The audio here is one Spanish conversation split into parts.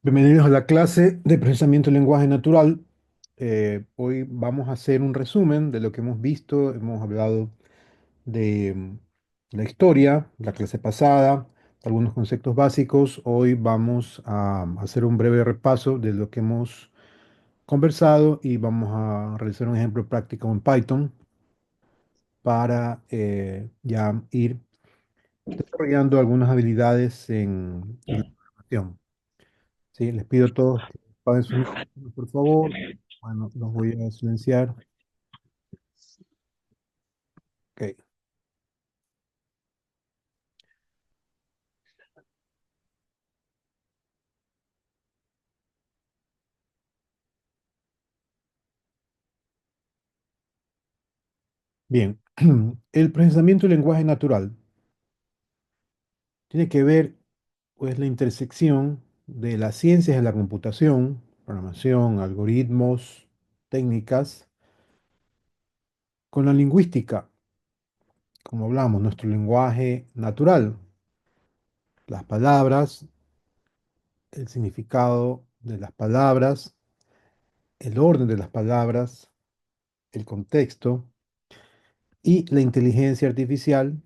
Bienvenidos a la clase de procesamiento del lenguaje natural. Hoy vamos a hacer un resumen de lo que hemos visto. Hemos hablado de la historia, la clase pasada, algunos conceptos básicos. Hoy vamos a hacer un breve repaso de lo que hemos conversado y vamos a realizar un ejemplo práctico en Python para ya ir desarrollando algunas habilidades en la programación. Sí, les pido a todos que apaguen sus micrófonos, por favor. Bueno, los voy a silenciar. Ok, bien. El procesamiento del lenguaje natural tiene que ver, pues, la intersección de las ciencias de la computación, programación, algoritmos, técnicas, con la lingüística, como hablamos, nuestro lenguaje natural, las palabras, el significado de las palabras, el orden de las palabras, el contexto y la inteligencia artificial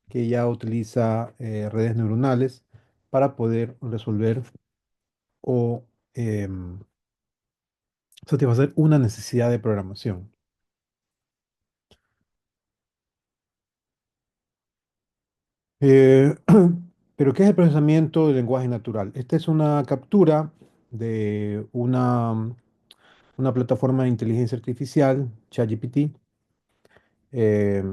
que ya utiliza redes neuronales para poder resolver o satisfacer una necesidad de programación. Eh, pero, ¿qué es el procesamiento del lenguaje natural? Esta es una captura de una plataforma de inteligencia artificial, ChatGPT, eh,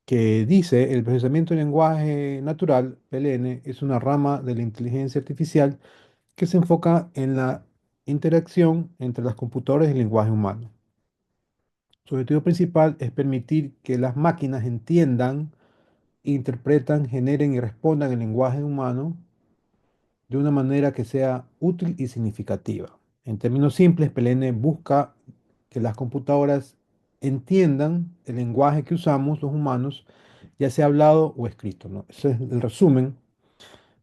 que dice: el procesamiento del lenguaje natural, PLN, es una rama de la inteligencia artificial que se enfoca en la interacción entre las computadoras y el lenguaje humano. Su objetivo principal es permitir que las máquinas entiendan, interpretan, generen y respondan el lenguaje humano de una manera que sea útil y significativa. En términos simples, PLN busca que las computadoras entiendan el lenguaje que usamos los humanos, ya sea hablado o escrito, ¿no? Ese es el resumen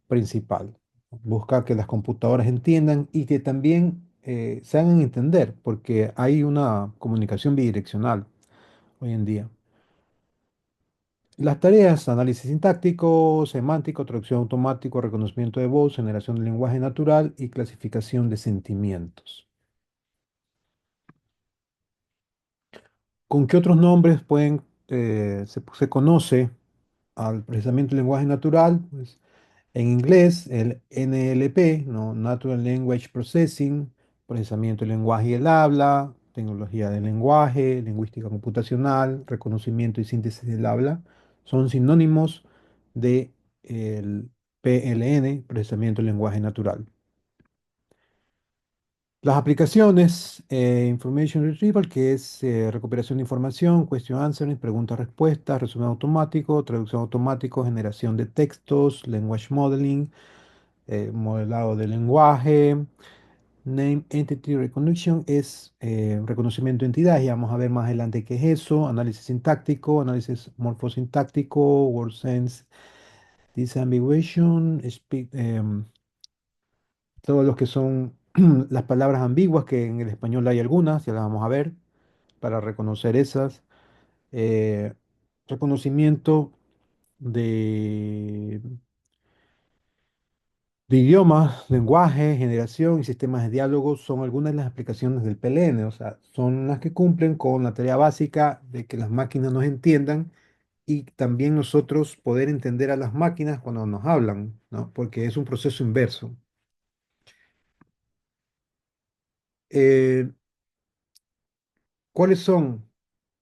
principal. Busca que las computadoras entiendan y que también se hagan entender, porque hay una comunicación bidireccional hoy en día. Las tareas: análisis sintáctico, semántico, traducción automático, reconocimiento de voz, generación de lenguaje natural y clasificación de sentimientos. ¿Con qué otros nombres se conoce al procesamiento del lenguaje natural? Pues, en inglés, el NLP, ¿no? Natural Language Processing, procesamiento del lenguaje y el habla, tecnología del lenguaje, lingüística computacional, reconocimiento y síntesis del habla, son sinónimos de el PLN, procesamiento del lenguaje natural. Las aplicaciones: Information Retrieval, que es recuperación de información, question answering, preguntas-respuestas, resumen automático, traducción automático, generación de textos, language modeling, modelado de lenguaje. Name Entity Recognition es reconocimiento de entidades, y vamos a ver más adelante qué es eso. Análisis sintáctico, análisis morfosintáctico, word sense, disambiguation, todos los que son las palabras ambiguas, que en el español hay algunas, ya las vamos a ver, para reconocer esas. Eh, Reconocimiento de idiomas, lenguaje, generación y sistemas de diálogo son algunas de las aplicaciones del PLN, o sea, son las que cumplen con la tarea básica de que las máquinas nos entiendan y también nosotros poder entender a las máquinas cuando nos hablan, ¿no? Porque es un proceso inverso. Eh, ¿Cuáles son,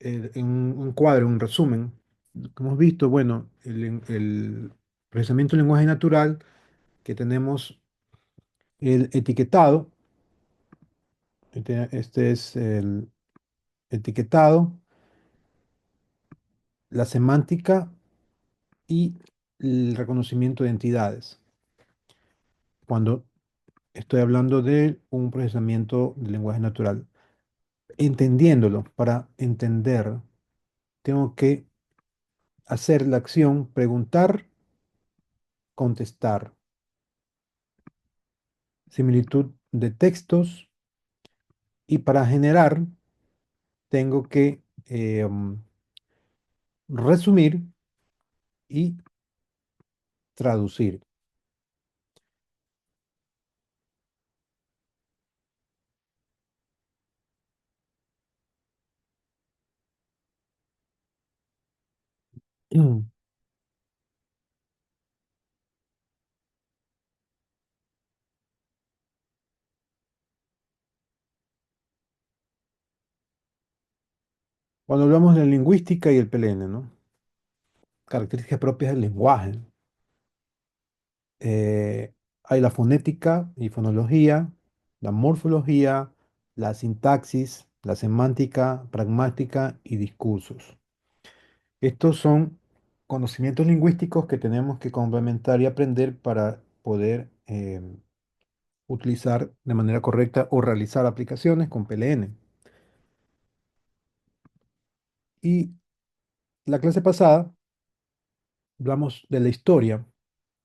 en un cuadro, un resumen? Lo que hemos visto, bueno, el procesamiento del lenguaje natural, que tenemos el etiquetado. Este es el etiquetado, la semántica y el reconocimiento de entidades. Cuando estoy hablando de un procesamiento del lenguaje natural, entendiéndolo, para entender, tengo que hacer la acción preguntar, contestar. similitud de textos y para generar tengo que resumir y traducir. Cuando hablamos de lingüística y el PLN, ¿no? Características propias del lenguaje. eh, Hay la fonética y fonología, la morfología, la sintaxis, la semántica, pragmática y discursos. Estos son conocimientos lingüísticos que tenemos que complementar y aprender para poder utilizar de manera correcta o realizar aplicaciones con PLN. Y la clase pasada hablamos de la historia,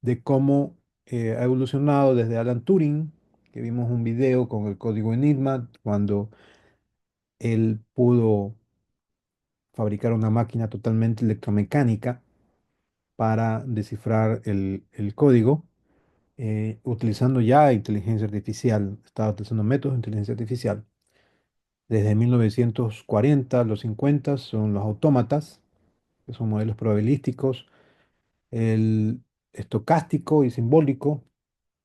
de cómo ha evolucionado desde Alan Turing, que vimos un video con el código Enigma, cuando él pudo fabricar una máquina totalmente electromecánica para descifrar el código, utilizando ya inteligencia artificial, estaba utilizando métodos de inteligencia artificial. Desde 1940, los 50 son los autómatas, que son modelos probabilísticos, el estocástico y simbólico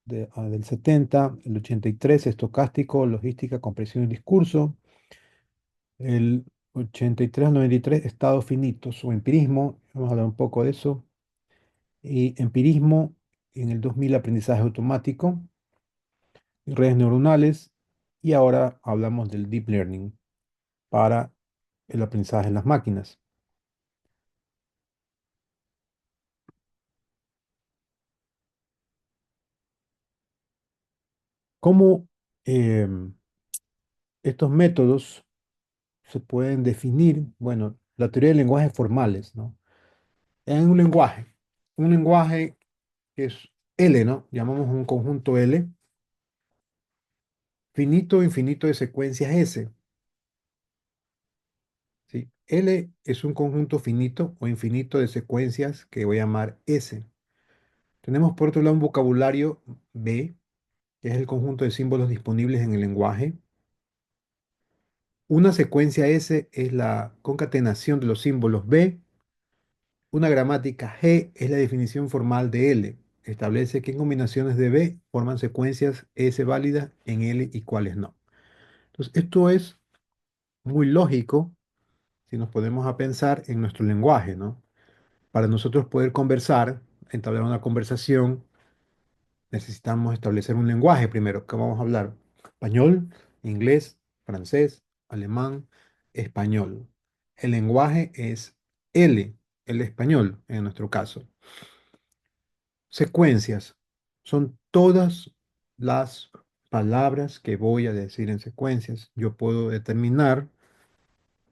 del 70, el 83 estocástico, logística, comprensión y discurso, el 83 al 93 estados finitos o empirismo, vamos a hablar un poco de eso, y empirismo en el 2000 aprendizaje automático, redes neuronales, y ahora hablamos del deep learning para el aprendizaje en las máquinas. ¿Cómo estos métodos se pueden definir? Bueno, la teoría de lenguajes formales, ¿no? En un lenguaje que es L, ¿no? Llamamos un conjunto L, finito o infinito de secuencias S, ¿sí? L es un conjunto finito o infinito de secuencias que voy a llamar S. Tenemos por otro lado un vocabulario B, que es el conjunto de símbolos disponibles en el lenguaje. Una secuencia S es la concatenación de los símbolos B. Una gramática G es la definición formal de L. Establece qué combinaciones de B forman secuencias S válidas en L y cuáles no. Entonces, esto es muy lógico si nos ponemos a pensar en nuestro lenguaje, ¿no? Para nosotros poder conversar, entablar una conversación, necesitamos establecer un lenguaje primero. ¿Qué vamos a hablar? Español, inglés, francés, alemán, español. El lenguaje es L, el español en nuestro caso. Secuencias son todas las palabras que voy a decir en secuencias. Yo puedo determinar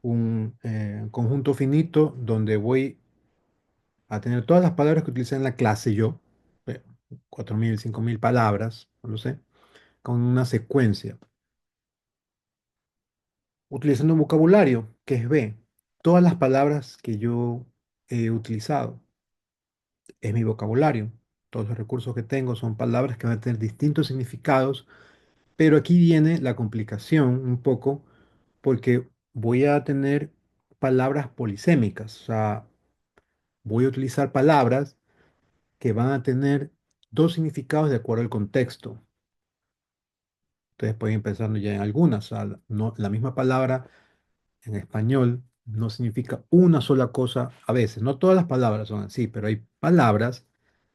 un conjunto finito donde voy a tener todas las palabras que utilicé en la clase yo, eh, 4.000, 5.000 palabras, no lo sé, con una secuencia, utilizando un vocabulario que es B. Todas las palabras que yo he utilizado es mi vocabulario. Todos los recursos que tengo son palabras que van a tener distintos significados, pero aquí viene la complicación un poco porque voy a tener palabras polisémicas, o sea, voy a utilizar palabras que van a tener dos significados de acuerdo al contexto. Ustedes pueden ir pensando ya en algunas, o sea, no, la misma palabra en español no significa una sola cosa a veces. No todas las palabras son así, pero hay palabras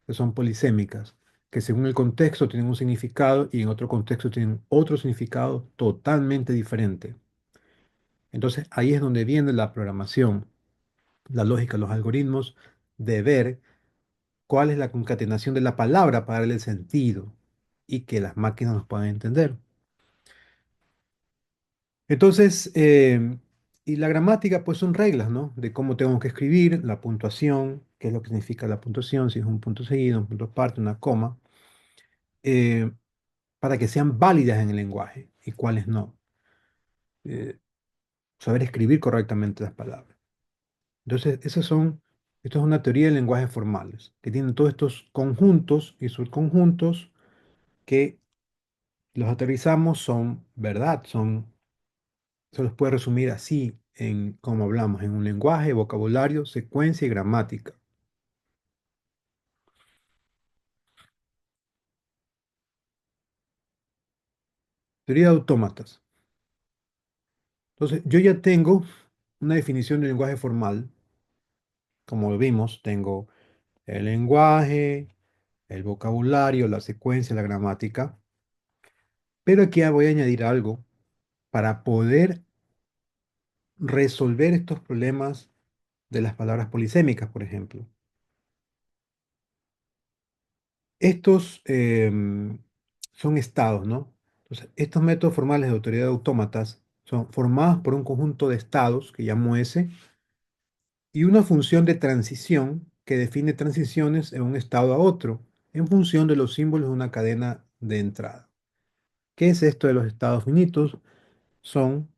que son polisémicas, que según el contexto tienen un significado y en otro contexto tienen otro significado totalmente diferente. Entonces ahí es donde viene la programación, la lógica, los algoritmos de ver cuál es la concatenación de la palabra para darle sentido y que las máquinas nos puedan entender. Entonces, y la gramática, pues son reglas, ¿no? De cómo tengo que escribir, la puntuación, qué es lo que significa la puntuación, si es un punto seguido, un punto aparte, una coma. para que sean válidas en el lenguaje y cuáles no. Eh, Saber escribir correctamente las palabras. Entonces, esto es una teoría de lenguajes formales, que tienen todos estos conjuntos y subconjuntos que los aterrizamos, son verdad, se los puede resumir así en como hablamos, en un lenguaje, vocabulario, secuencia y gramática. Teoría de autómatas. Entonces, yo ya tengo una definición de lenguaje formal. Como vimos, tengo el lenguaje, el vocabulario, la secuencia, la gramática. Pero aquí voy a añadir algo para poder resolver estos problemas de las palabras polisémicas, por ejemplo. Estos son estados, ¿no? Entonces, estos métodos formales de autoridad de autómatas son formados por un conjunto de estados, que llamo S, y una función de transición que define transiciones de un estado a otro en función de los símbolos de una cadena de entrada. ¿Qué es esto de los estados finitos? Son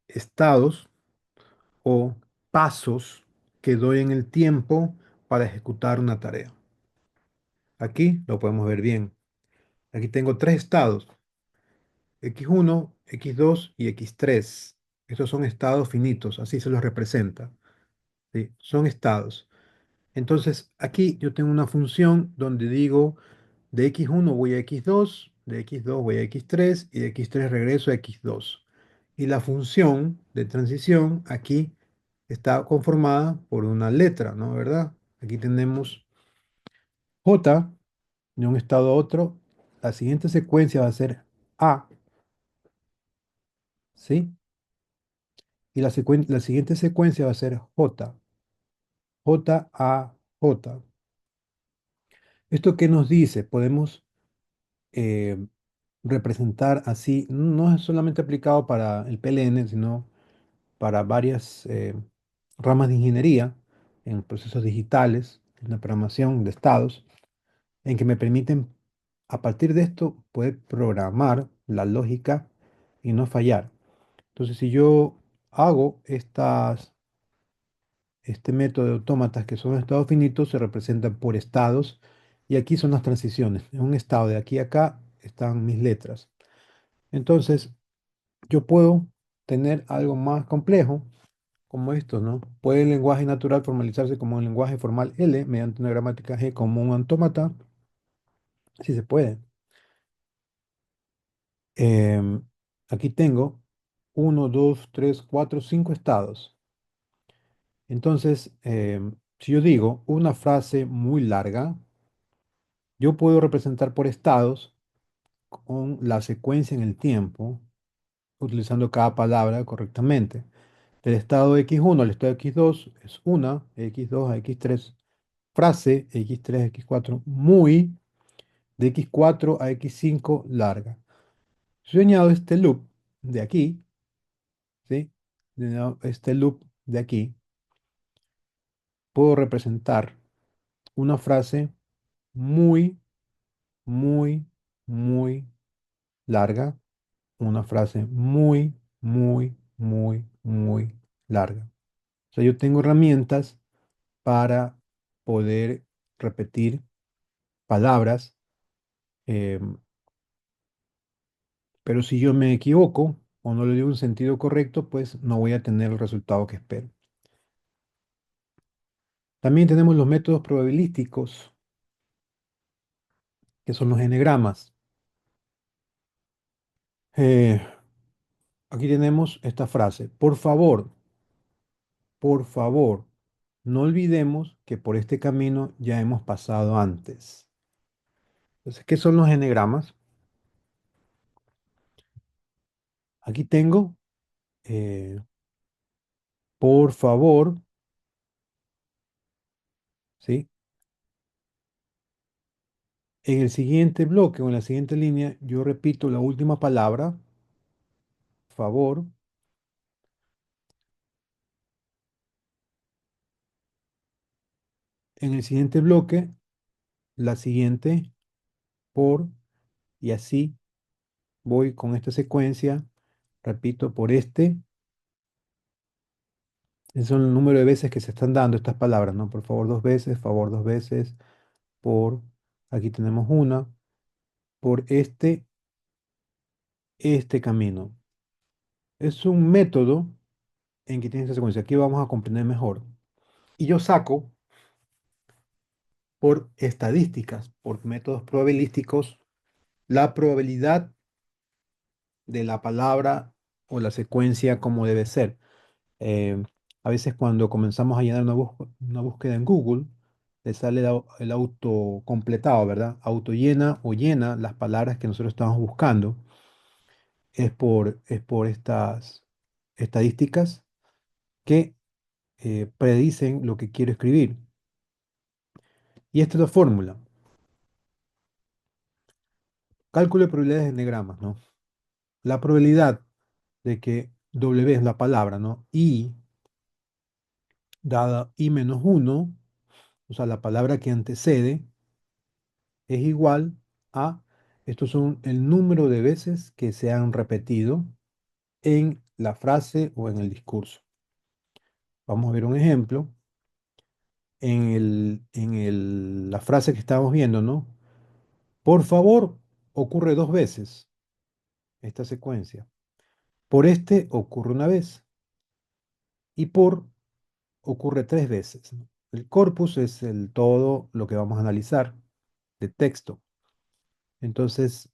estados o pasos que doy en el tiempo para ejecutar una tarea. Aquí lo podemos ver bien. Aquí tengo tres estados, X1, X2 y X3. Estos son estados finitos, así se los representa. ¿Sí? Son estados. Entonces, aquí yo tengo una función donde digo de X1 voy a X2, de X2 voy a X3 y de X3 regreso a X2. Y la función de transición aquí está conformada por una letra, ¿no? ¿Verdad? Aquí tenemos J de un estado a otro. La siguiente secuencia va a ser A, ¿sí? Y la siguiente secuencia va a ser J, J, A, J. ¿Esto qué nos dice? Podemos eh, representar así, no es solamente aplicado para el PLN, sino para varias ramas de ingeniería en procesos digitales, en la programación de estados, en que me permiten, a partir de esto, poder programar la lógica y no fallar. Entonces, si yo hago este método de autómatas que son estados finitos, se representan por estados, y aquí son las transiciones. En un estado de aquí a acá están mis letras. Entonces, yo puedo tener algo más complejo, como esto, ¿no? Puede el lenguaje natural formalizarse como un lenguaje formal L mediante una gramática G como un autómata. Sí se puede. Em, Aquí tengo uno, 2, 3, 4, 5 estados. Entonces, si yo digo una frase muy larga, yo puedo representar por estados con la secuencia en el tiempo, utilizando cada palabra correctamente. Del estado X1 al estado X2 es una, X2 a X3, frase X3 a X4, muy, de X4 a X5, larga. Si yo añado este loop de aquí, ¿sí? Este loop de aquí, puedo representar una frase muy, muy, muy larga, una frase muy, muy, muy, muy larga. O sea, yo tengo herramientas para poder repetir palabras, em, pero si yo me equivoco o no le doy un sentido correcto, pues no voy a tener el resultado que espero. También tenemos los métodos probabilísticos, que son los enegramas. Eh, Aquí tenemos esta frase: por favor, no olvidemos que por este camino ya hemos pasado antes. Entonces, ¿qué son los enegramas? Aquí tengo, eh, por favor, ¿sí? En el siguiente bloque o en la siguiente línea, yo repito la última palabra, favor. En el siguiente bloque, la siguiente, por. Y así voy con esta secuencia, repito, por este. Ese son el número de veces que se están dando estas palabras, ¿no? Por favor, dos veces, favor, dos veces, por, aquí tenemos una, por este camino. Es un método en que tiene esta secuencia. Aquí vamos a comprender mejor. Y yo saco por estadísticas, por métodos probabilísticos, la probabilidad de la palabra o la secuencia como debe ser. Eh, a veces cuando comenzamos a llenar una búsqueda en Google, le sale el auto completado, ¿verdad? Auto llena o llena las palabras que nosotros estamos buscando. Es por estas estadísticas que predicen lo que quiero escribir. Y esta es la fórmula. Cálculo de probabilidades de diagramas, ¿no? La probabilidad de que W es la palabra, ¿no? Y dada I menos uno, o sea, la palabra que antecede, es igual a, estos son el número de veces que se han repetido en la frase o en el discurso. Vamos a ver un ejemplo. La frase que estamos viendo, ¿no? Por favor, ocurre dos veces esta secuencia. Por este ocurre una vez y por ocurre tres veces, ¿no? El corpus es el todo lo que vamos a analizar de texto. Entonces,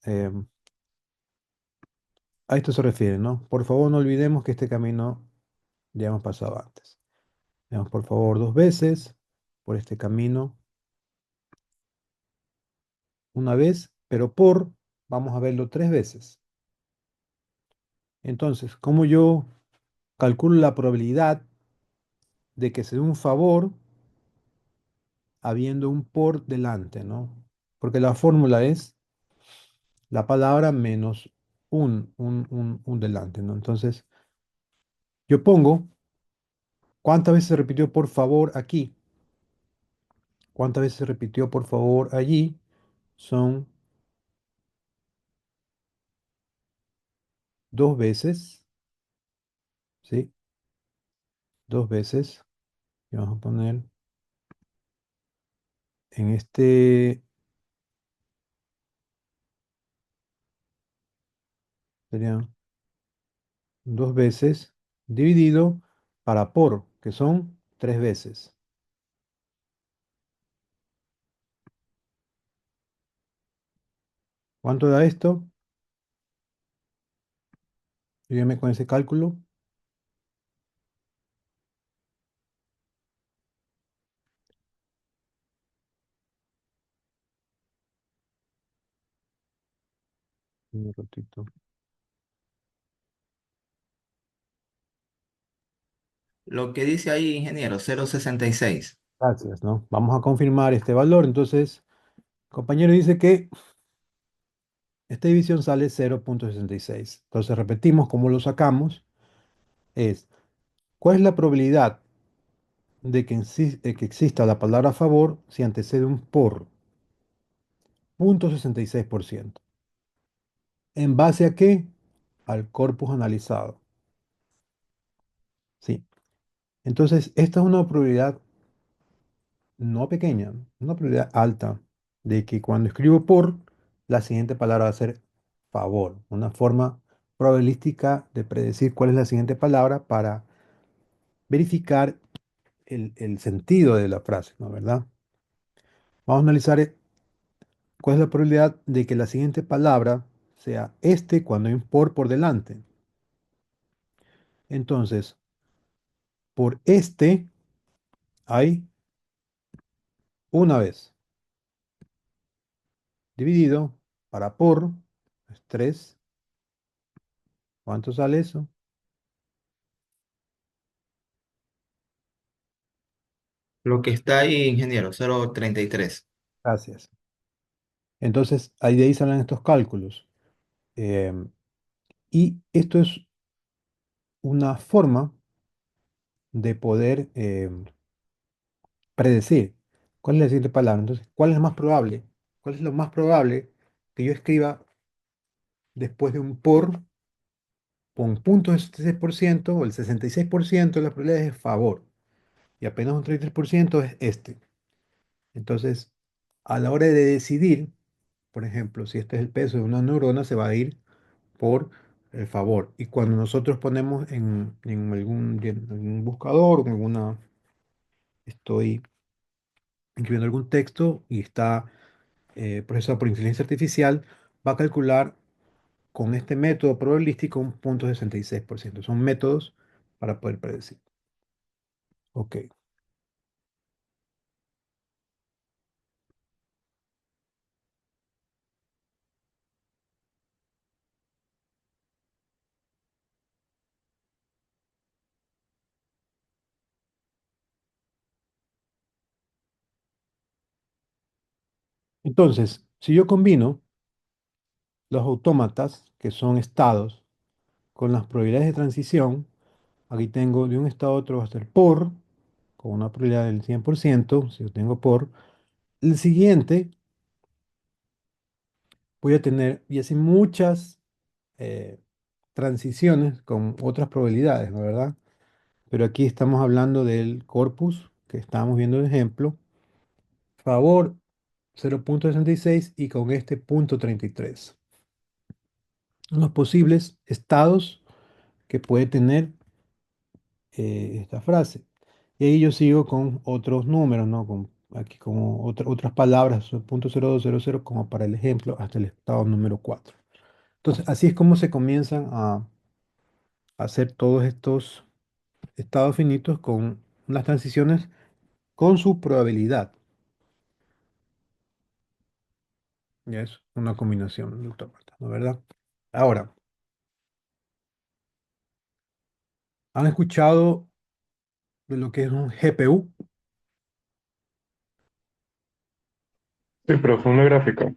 a esto se refiere, ¿no? Por favor, no olvidemos que este camino ya hemos pasado antes. Veamos, por favor, dos veces por este camino, una vez, pero por, vamos a verlo tres veces. Entonces, ¿cómo yo calculo la probabilidad de que se dé un favor habiendo un por delante, ¿no? Porque la fórmula es la palabra menos un delante, ¿no? Entonces, yo pongo, ¿cuántas veces se repitió por favor aquí? ¿Cuántas veces se repitió por favor allí? Son dos veces, ¿sí? Dos veces. Y vamos a poner en este, serían dos veces dividido para por, que son tres veces. ¿Cuánto da esto? Dígame con ese cálculo. Un ratito. Lo que dice ahí, ingeniero, 0,66. Gracias, ¿no? Vamos a confirmar este valor. Entonces, el compañero dice que esta división sale 0,66. Entonces, repetimos cómo lo sacamos. Es, ¿cuál es la probabilidad de que exista la palabra a favor si antecede un por? 0,66%. ¿En base a qué? Al corpus analizado. Sí. Entonces, esta es una probabilidad no pequeña, una probabilidad alta de que cuando escribo por, la siguiente palabra va a ser favor. Una forma probabilística de predecir cuál es la siguiente palabra para verificar el sentido de la frase, ¿no? ¿Verdad? Vamos a analizar cuál es la probabilidad de que la siguiente palabra sea este cuando hay un por delante. Entonces, por este hay una vez dividido para por, es 3. ¿Cuánto sale eso? Lo que está ahí, ingeniero, 0,33. Gracias. Entonces, ahí de ahí salen estos cálculos. Em, y esto es una forma de poder predecir cuál es la siguiente palabra. Entonces, ¿cuál es más probable? ¿Cuál es lo más probable que yo escriba después de un por, con punto 66% o el 66% de las probabilidades es favor y apenas un 33% es este. Entonces, a la hora de decidir, por ejemplo, si este es el peso de una neurona, se va a ir por el favor. Y cuando nosotros ponemos en algún buscador o en alguna, estoy escribiendo algún texto y está procesado por inteligencia artificial, va a calcular con este método probabilístico un punto 66%. Son métodos para poder predecir. Ok. Entonces, si yo combino los autómatas, que son estados, con las probabilidades de transición, aquí tengo de un estado a otro va a ser por, con una probabilidad del 100%, si yo tengo por. El siguiente voy a tener, y así muchas eh, transiciones con otras probabilidades, ¿no? ¿Verdad? Pero aquí estamos hablando del corpus que estábamos viendo de ejemplo, favor 0,66 y con este punto 33. Los posibles estados que puede tener esta frase. Y ahí yo sigo con otros números, ¿no? Con, aquí como otras palabras, 0,0200 como para el ejemplo, hasta el estado número 4. Entonces, así es como se comienzan a hacer todos estos estados finitos con las transiciones con su probabilidad. Ya es una combinación de autómatas, ¿no? ¿Verdad? Ahora, ¿han escuchado de lo que es un GPU? Sí, pero fue una gráfica.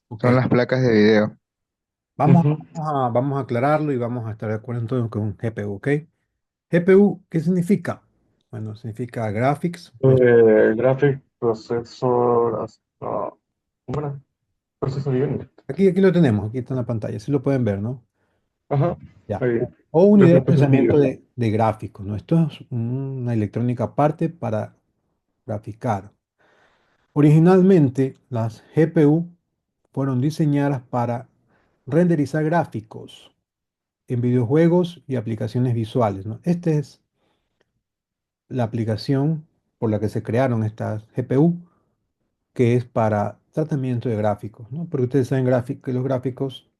Ok, Son las placas de video. Ujú. vamos a aclararlo y vamos a estar de acuerdo entonces con un GPU, ¿ok? GPU, ¿qué significa? Bueno, significa Graphics. Graphic Processor hasta... ¿Cómo era? Processor Unit. Aquí lo tenemos, aquí está en la pantalla, así lo pueden ver, ¿no? Ajá. Ya. Ahí. O unidad de Después puse un procesamiento vídeo. de gráficos, ¿no? Esto es una electrónica aparte para graficar. Originalmente, las GPU fueron diseñadas para renderizar gráficos en videojuegos y aplicaciones visuales, ¿no? Esta es la aplicación por la que se crearon estas GPU, que es para tratamiento de gráficos, ¿no? Porque ustedes saben que los gráficos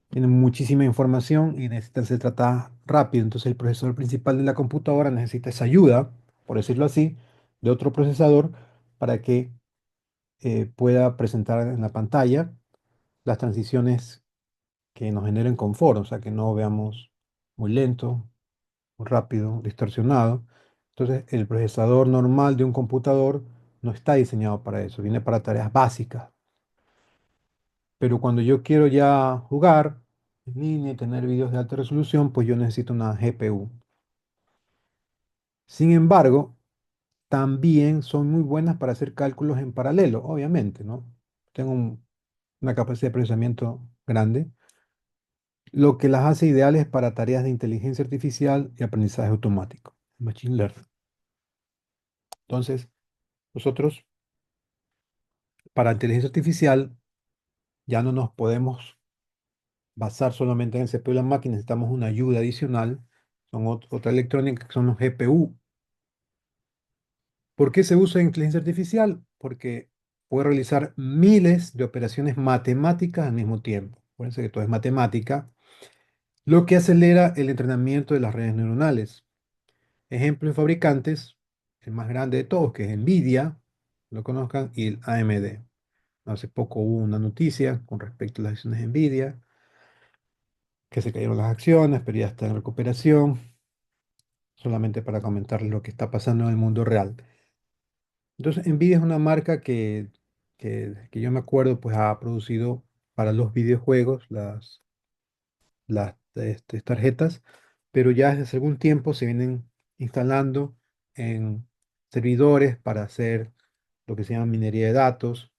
tienen muchísima información y necesitan ser tratadas rápido. Entonces el procesador principal de la computadora necesita esa ayuda, por decirlo así, de otro procesador para que pueda presentar en la pantalla las transiciones que nos generen confort, o sea, que no veamos muy lento, muy rápido, distorsionado. Entonces, el procesador normal de un computador no está diseñado para eso, viene para tareas básicas. Pero cuando yo quiero ya jugar en línea y tener videos de alta resolución, pues yo necesito una GPU. Sin embargo, también son muy buenas para hacer cálculos en paralelo, obviamente, ¿no? Tengo una capacidad de procesamiento grande, lo que las hace ideales para tareas de inteligencia artificial y aprendizaje automático, Machine Learning. Entonces, nosotros, para inteligencia artificial, ya no nos podemos basar solamente en el CPU de la máquina, necesitamos una ayuda adicional, son otra electrónica que son los GPU. ¿Por qué se usa inteligencia artificial? Porque puede realizar miles de operaciones matemáticas al mismo tiempo. Acuérdense que todo es matemática, lo que acelera el entrenamiento de las redes neuronales. Ejemplos de fabricantes, el más grande de todos, que es Nvidia, lo conozcan, y el AMD. Hace poco hubo una noticia con respecto a las acciones de Nvidia, que se cayeron las acciones, pero ya está en recuperación, solamente para comentarles lo que está pasando en el mundo real. Entonces, Nvidia es una marca que yo me acuerdo, pues ha producido para los videojuegos las tarjetas, pero ya desde hace algún tiempo se vienen instalando en servidores para hacer lo que se llama minería de datos,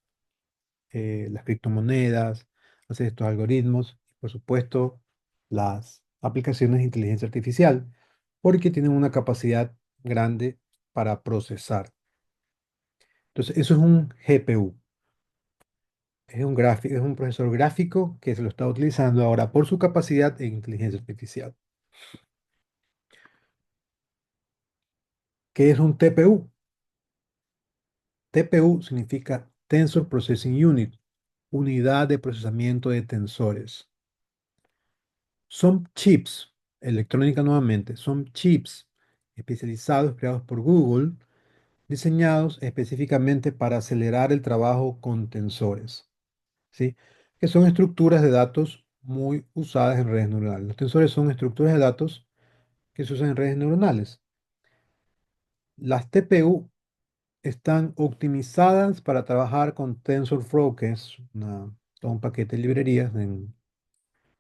las criptomonedas, hacer estos algoritmos. por supuesto, las aplicaciones de inteligencia artificial, porque tienen una capacidad grande para procesar. Entonces, eso es un GPU. Es un procesador gráfico que se lo está utilizando ahora por su capacidad en inteligencia artificial. ¿Qué es un TPU? TPU significa Tensor Processing Unit, unidad de procesamiento de tensores. Son chips, electrónica nuevamente, son chips especializados creados por Google, diseñados específicamente para acelerar el trabajo con tensores, ¿sí? Que son estructuras de datos muy usadas en redes neuronales. Los tensores son estructuras de datos que se usan en redes neuronales. Las TPU están optimizadas para trabajar con TensorFlow, que es todo un paquete de librerías en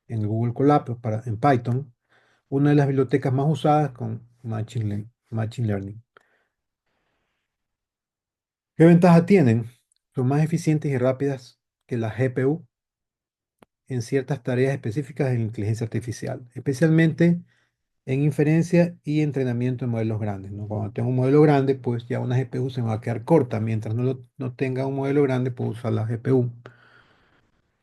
el Google Colab en Python, una de las bibliotecas más usadas con Machine Learning. ¿Qué ventaja tienen? Son más eficientes y rápidas que la GPU en ciertas tareas específicas de la inteligencia artificial, especialmente en inferencia y entrenamiento de modelos grandes, ¿no? Cuando tengo un modelo grande, pues ya una GPU se me va a quedar corta. Mientras no tenga un modelo grande, puedo usar la GPU.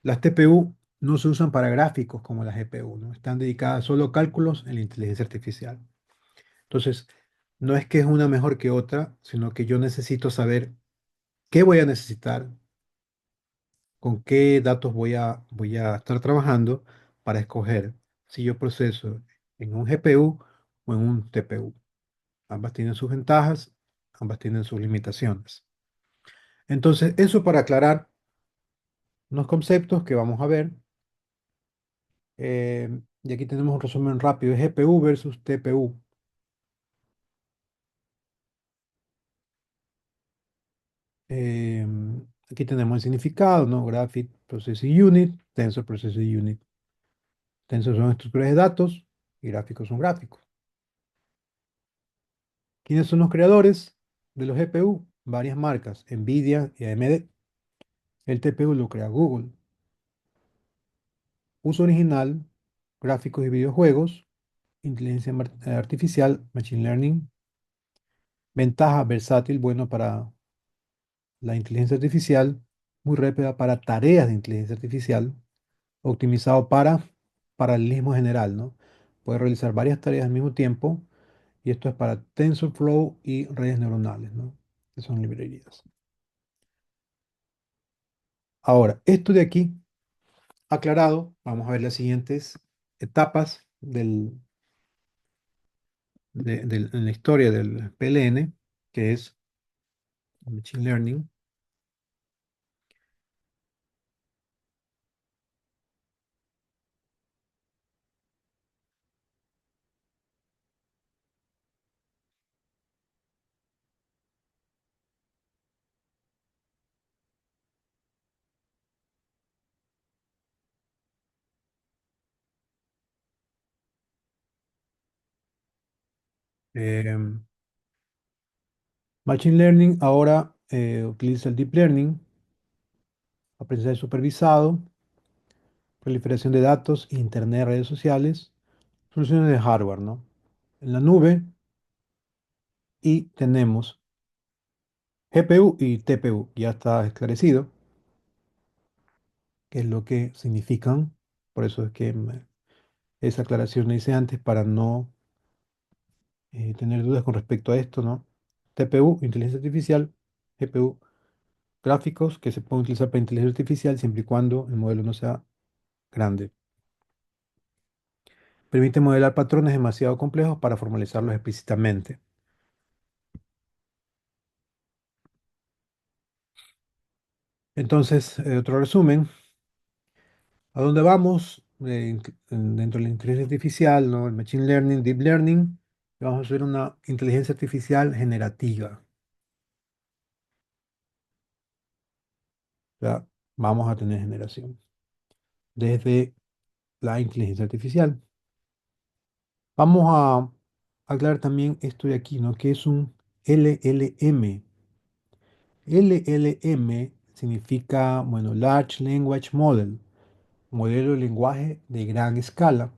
Las TPU no se usan para gráficos como la GPU, ¿no? Están dedicadas solo a cálculos en la inteligencia artificial. Entonces, no es que es una mejor que otra, sino que yo necesito saber qué voy a necesitar, con qué datos voy a estar trabajando para escoger si yo proceso en un GPU o en un TPU. Ambas tienen sus ventajas, ambas tienen sus limitaciones. Entonces, eso para aclarar unos conceptos que vamos a ver. Y aquí tenemos un resumen rápido, GPU versus TPU. Eh, Aquí tenemos el significado, ¿no? Graphic Processing Unit, Tensor Processing Unit. Tensor son estructuras de datos y gráficos son gráficos. ¿Quiénes son los creadores de los GPU? Varias marcas, Nvidia y AMD. El TPU lo crea Google. Uso original, gráficos y videojuegos, artificial, Machine Learning. Ventaja, versátil, bueno para la inteligencia artificial, muy rápida para tareas de inteligencia artificial, optimizado para paralelismo general, ¿no? Puede realizar varias tareas al mismo tiempo y esto es para TensorFlow y redes neuronales, ¿no? Que son librerías. Ahora, esto de aquí aclarado, vamos a ver las siguientes etapas en la historia del PLN, que es Machine Learning. Em, Machine Learning ahora utiliza el Deep Learning, aprendizaje supervisado, proliferación de datos, Internet, redes sociales, soluciones de hardware, ¿no? En la nube y tenemos GPU y TPU, ya está esclarecido qué es lo que significan, por eso es que esa aclaración la hice antes para no tener dudas con respecto a esto, ¿no? TPU, inteligencia artificial, GPU, gráficos que se pueden utilizar para inteligencia artificial siempre y cuando el modelo no sea grande. Permite modelar patrones demasiado complejos para formalizarlos explícitamente. Entonces, otro resumen, ¿a dónde vamos? Dentro de la inteligencia artificial, ¿no? El Machine Learning, Deep Learning, vamos a hacer una inteligencia artificial generativa. O sea, vamos a tener generación desde la inteligencia artificial. Vamos a aclarar también esto de aquí, ¿no? Que es un LLM. LLM significa, bueno, Large Language Model, modelo de lenguaje de gran escala.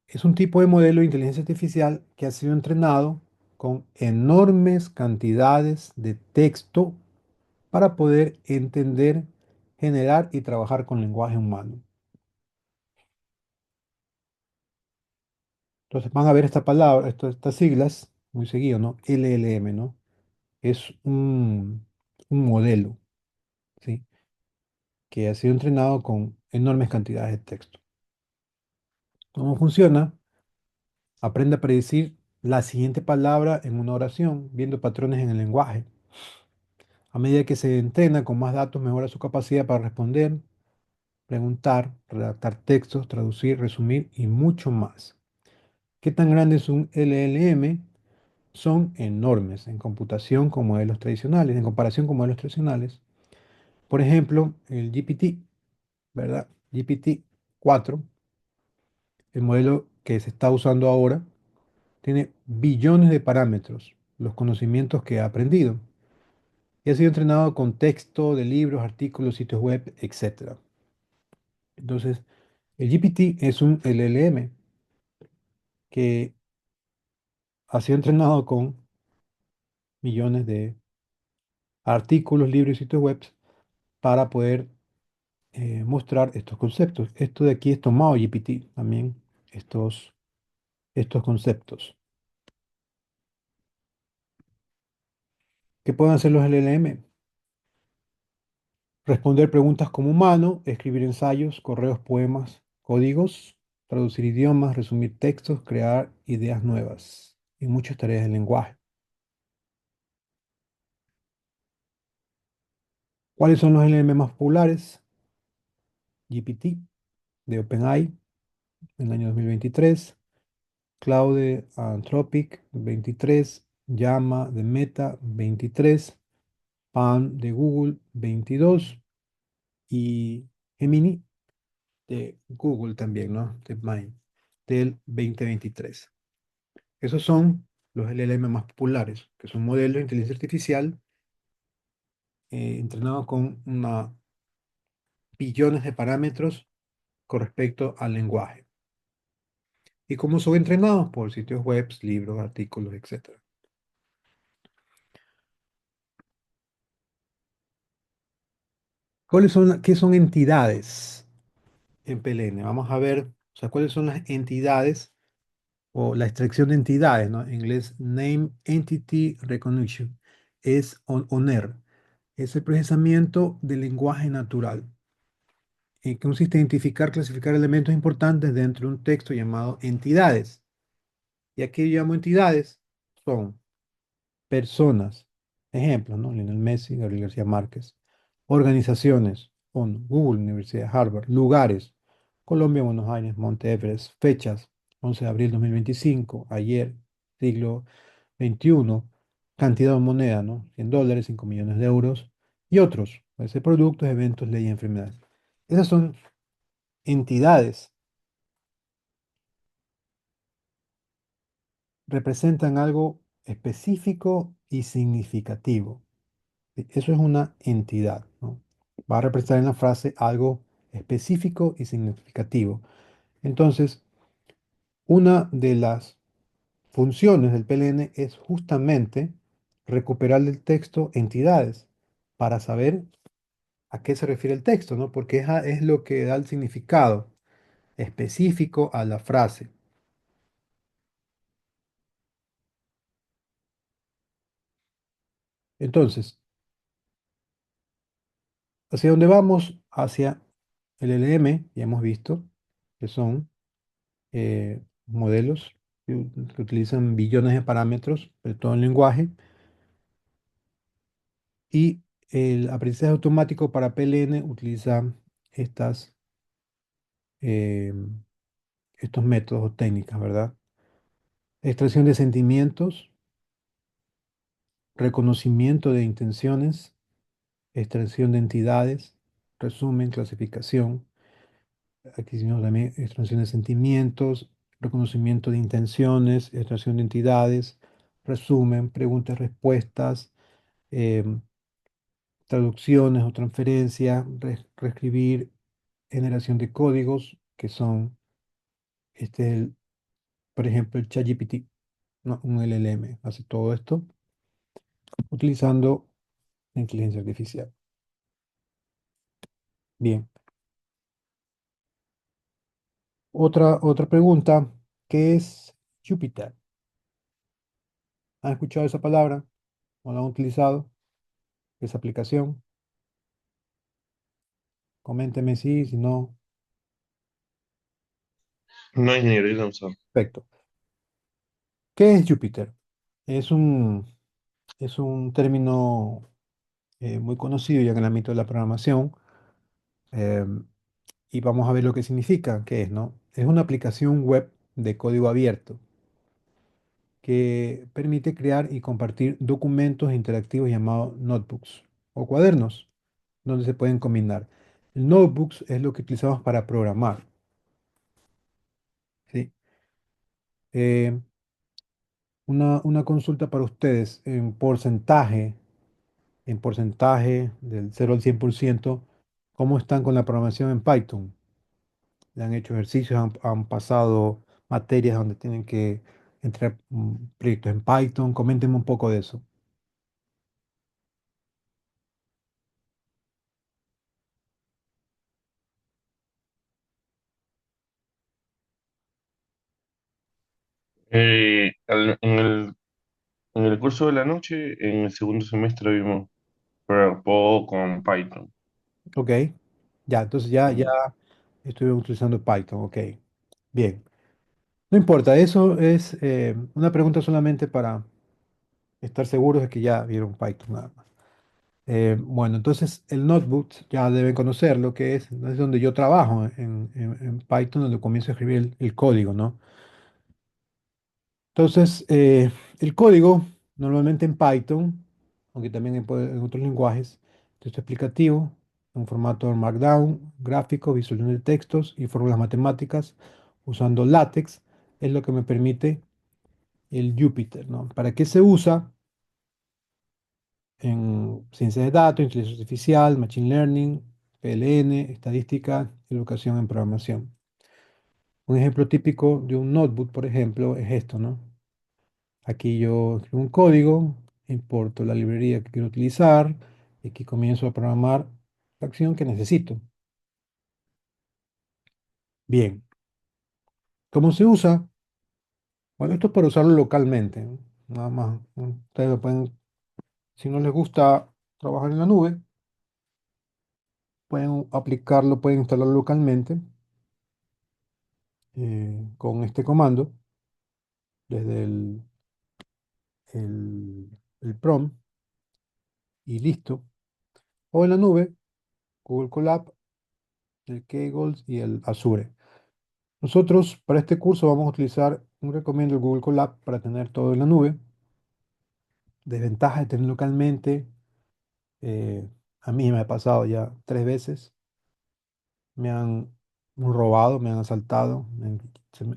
Es un tipo de modelo de inteligencia artificial que ha sido entrenado con enormes cantidades de texto para poder entender, generar y trabajar con lenguaje humano. Entonces van a ver esta palabra, estas siglas muy seguido, ¿no? LLM, ¿no? Es un modelo, ¿sí? Que ha sido entrenado con enormes cantidades de texto. ¿Cómo funciona? Aprende a predecir la siguiente palabra en una oración, viendo patrones en el lenguaje. A medida que se entrena con más datos, mejora su capacidad para responder, preguntar, redactar textos, traducir, resumir y mucho más. ¿Qué tan grande es un LLM? Son enormes en computación con modelos tradicionales, en comparación con modelos tradicionales. Por ejemplo, el GPT, ¿verdad? GPT-4, el modelo que se está usando ahora, tiene billones de parámetros, los conocimientos que ha aprendido, y ha sido entrenado con texto de libros, artículos, sitios web, etcétera. Entonces, el GPT es un LLM que ha sido entrenado con millones de artículos, libros y sitios web para poder mostrar estos conceptos. Esto de aquí es tomado GPT también, estos conceptos. ¿Qué pueden hacer los LLM? Responder preguntas como humano, escribir ensayos, correos, poemas, códigos, traducir idiomas, resumir textos, crear ideas nuevas y muchas tareas de lenguaje. ¿Cuáles son los LLM más populares? GPT de OpenAI en el año 2023, Claude Anthropic 23, Llama de Meta 23, Pan de Google 22 y Gemini de Google también, ¿no? De Mind del 2023. Esos son los LLM más populares, que son modelos de inteligencia artificial entrenados con billones de parámetros con respecto al lenguaje. ¿Y cómo son entrenados? Por sitios web, libros, artículos, etcétera. ¿Qué son entidades en PLN? Vamos a ver, o sea, cuáles son las entidades o la extracción de entidades, ¿no? En inglés, Name Entity Recognition, es ONER. Es el procesamiento del lenguaje natural, que consiste en identificar, clasificar elementos importantes dentro de un texto llamado entidades. Y aquí yo llamo entidades, son personas, ejemplos, ¿no? Lionel Messi, Gabriel García Márquez. Organizaciones, ONU, Google, Universidad de Harvard. Lugares, Colombia, Buenos Aires, Monte Everest. Fechas, 11 de abril 2025, ayer, siglo XXI. Cantidad de moneda, ¿no? $100, 5 millones de euros. Y otros, puede ser productos, eventos, leyes, enfermedades. Esas son entidades, representan algo específico y significativo. Eso es una entidad, ¿no? Va a representar en la frase algo específico y significativo. Entonces, una de las funciones del PLN es justamente recuperar del texto entidades para saber a qué se refiere el texto, ¿no? Porque es lo que da el significado específico a la frase. Entonces, ¿hacia dónde vamos? Hacia el LLM, ya hemos visto, que son modelos que utilizan billones de parámetros de todo el lenguaje, y el aprendizaje automático para PLN utiliza estas, eh, estos métodos o técnicas, ¿verdad? Extracción de sentimientos, reconocimiento de intenciones, extracción de entidades, resumen, clasificación. Aquí hicimos también extracción de sentimientos, reconocimiento de intenciones, extracción de entidades, resumen, preguntas, respuestas, em, traducciones o transferencias, reescribir generación de códigos, que son, el, por ejemplo, el ChatGPT, ¿no? Un LLM, hace todo esto utilizando la inteligencia artificial. Bien, otra pregunta, ¿qué es Jupyter? ¿Han escuchado esa palabra o la han utilizado? Esa aplicación. Coménteme si no. No, ingeniero, yo no sé. Perfecto. ¿Qué es Jupyter? Es es un término muy conocido ya en el ámbito de la programación, em, y vamos a ver lo que significa, qué es, ¿no? Es una aplicación web de código abierto que permite crear y compartir documentos interactivos llamados notebooks o cuadernos, donde se pueden combinar. El notebooks es lo que utilizamos para programar, ¿sí? Eh, una consulta para ustedes en porcentaje del 0 al 100%, ¿cómo están con la programación en Python? ¿Le han hecho ejercicios, han pasado materias donde tienen que entrar proyectos en Python? Coméntenme un poco de eso. En el curso de la noche, en el segundo semestre vimos Poco con Python. Ok, ya, entonces ya Mm. estoy utilizando Python, ok. Bien, no importa, eso es una pregunta solamente para estar seguros de que ya vieron Python nada más. Bueno, entonces el notebook ya deben conocer lo que es donde yo trabajo en Python, donde comienzo a escribir el código, ¿no? Entonces, el código, normalmente en Python, aunque también en otros lenguajes, texto explicativo, en formato Markdown, gráfico, visualización de textos y fórmulas matemáticas, usando LaTeX, es lo que me permite el Jupyter, ¿no? ¿Para qué se usa? En ciencias de datos, inteligencia artificial, machine learning, PLN, estadística, educación en programación. Un ejemplo típico de un notebook, por ejemplo, es esto, ¿no? Aquí yo escribo un código, importo la librería que quiero utilizar y aquí comienzo a programar la acción que necesito. Bien, ¿cómo se usa? Bueno, esto es para usarlo localmente, ¿no? Nada más, ¿no? Ustedes lo pueden, si no les gusta trabajar en la nube, pueden aplicarlo, pueden instalarlo localmente con este comando desde el prompt y listo. O en la nube, Google Colab, el Kaggle y el Azure. Nosotros para este curso vamos a utilizar, recomiendo el Google Colab para tener todo en la nube. Desventaja de tener localmente, eh, a mí me ha pasado ya 3 veces. Me han robado, me han asaltado,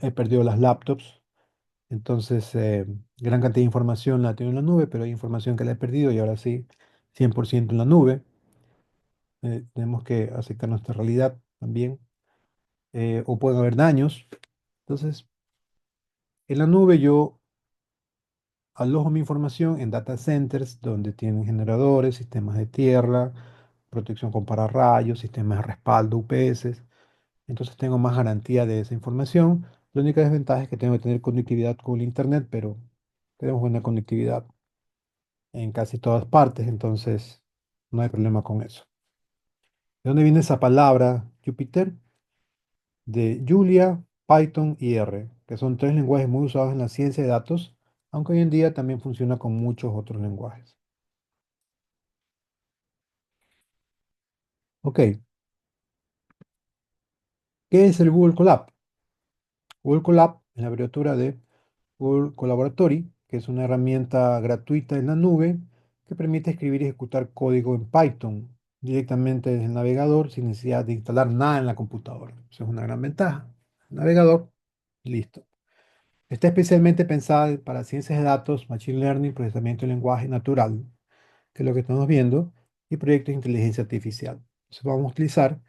he perdido las laptops. Entonces, gran cantidad de información la tengo en la nube, pero hay información que la he perdido y ahora sí, 100% en la nube. Tenemos que aceptar nuestra realidad también. O pueden haber daños. Entonces, en la nube yo alojo mi información en data centers donde tienen generadores, sistemas de tierra, protección contra rayos, sistemas de respaldo, UPS. Entonces tengo más garantía de esa información. La única desventaja es que tengo que tener conectividad con el Internet, pero tenemos buena conectividad en casi todas partes, entonces no hay problema con eso. ¿De dónde viene esa palabra Jupyter? De Julia, Python y R, que son tres lenguajes muy usados en la ciencia de datos, aunque hoy en día también funciona con muchos otros lenguajes. Ok, ¿qué es el Google Colab? Google Colab es la abreviatura de Google Collaboratory, que es una herramienta gratuita en la nube que permite escribir y ejecutar código en Python directamente desde el navegador sin necesidad de instalar nada en la computadora. Eso es una gran ventaja. Navegador, listo. Está especialmente pensada para ciencias de datos, machine learning, procesamiento de lenguaje natural, que es lo que estamos viendo, y proyectos de inteligencia artificial. Entonces vamos a utilizar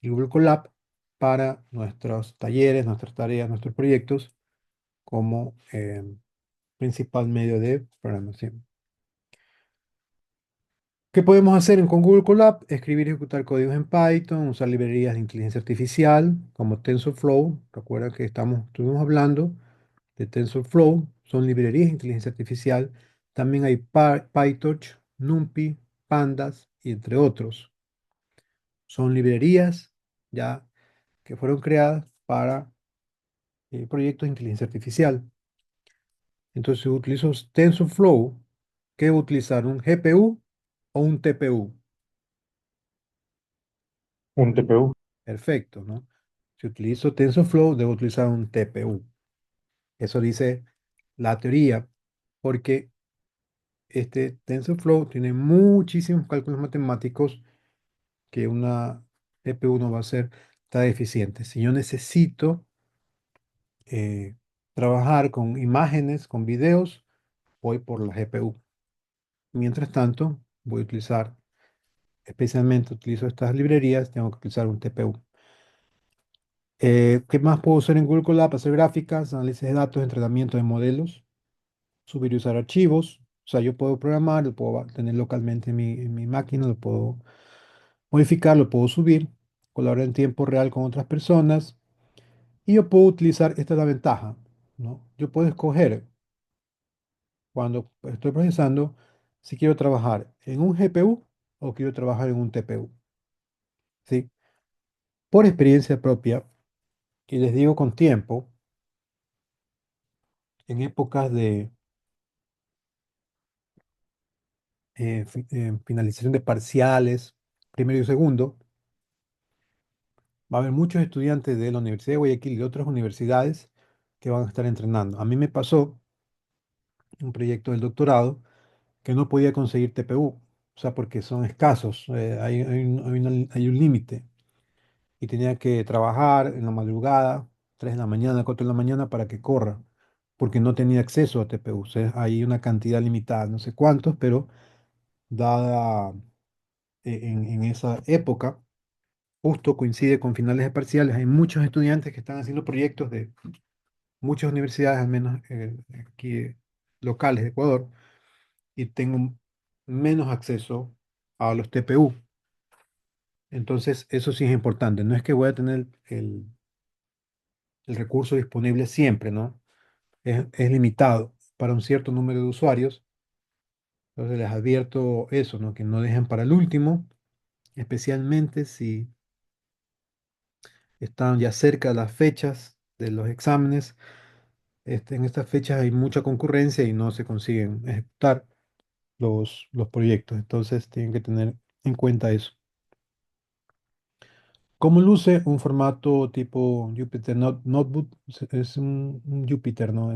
el Google Colab para nuestros talleres, nuestras tareas, nuestros proyectos como principal medio de programación. ¿Qué podemos hacer con Google Colab? Escribir y ejecutar códigos en Python, usar librerías de inteligencia artificial como TensorFlow. Recuerda que estuvimos hablando de TensorFlow, son librerías de inteligencia artificial. También hay PyTorch, NumPy, Pandas y entre otros. Son librerías ya que fueron creadas para proyectos de inteligencia artificial. Entonces utilizo TensorFlow. ¿Qué voy a utilizar? ¿Un GPU o un TPU? Un TPU. Perfecto, ¿no? Si utilizo TensorFlow, debo utilizar un TPU. Eso dice la teoría, porque este TensorFlow tiene muchísimos cálculos matemáticos que una GPU no va a ser tan eficiente. Si yo necesito eh, trabajar con imágenes, con videos, voy por la GPU. Mientras tanto, voy a utilizar, especialmente utilizo estas librerías, tengo que utilizar un TPU. ¿Qué más puedo usar en Google Colab? Hacer gráficas, análisis de datos, entrenamiento de modelos, subir y usar archivos. O sea, yo puedo programar, lo puedo tener localmente en mi máquina, lo puedo modificar, lo puedo subir, colaborar en tiempo real con otras personas y yo puedo utilizar, esta es la ventaja, ¿no? Yo puedo escoger cuando estoy procesando si quiero trabajar en un GPU o quiero trabajar en un TPU, ¿sí? Por experiencia propia, y les digo con tiempo, en épocas de finalización de parciales, primero y segundo, va a haber muchos estudiantes de la Universidad de Guayaquil y de otras universidades que van a estar entrenando. A mí me pasó un proyecto del doctorado que no podía conseguir TPU, o sea, porque son escasos, hay un límite y tenía que trabajar en la madrugada, 3 de la mañana, 4 de la mañana para que corra, porque no tenía acceso a TPU. O sea, hay una cantidad limitada, no sé cuántos, pero dada en esa época, justo coincide con finales de parciales, hay muchos estudiantes que están haciendo proyectos de muchas universidades, al menos aquí locales de Ecuador, y tengo menos acceso a los TPU. Entonces, eso sí es importante. No es que voy a tener el recurso disponible siempre, ¿no? Es limitado para un cierto número de usuarios. Entonces, les advierto eso, ¿no? Que no dejen para el último, especialmente si están ya cerca de las fechas de los exámenes. En estas fechas hay mucha concurrencia y no se consiguen ejecutar los proyectos. Entonces, tienen que tener en cuenta eso. ¿Cómo luce un formato tipo Jupyter Notebook? Es un Jupyter, ¿no?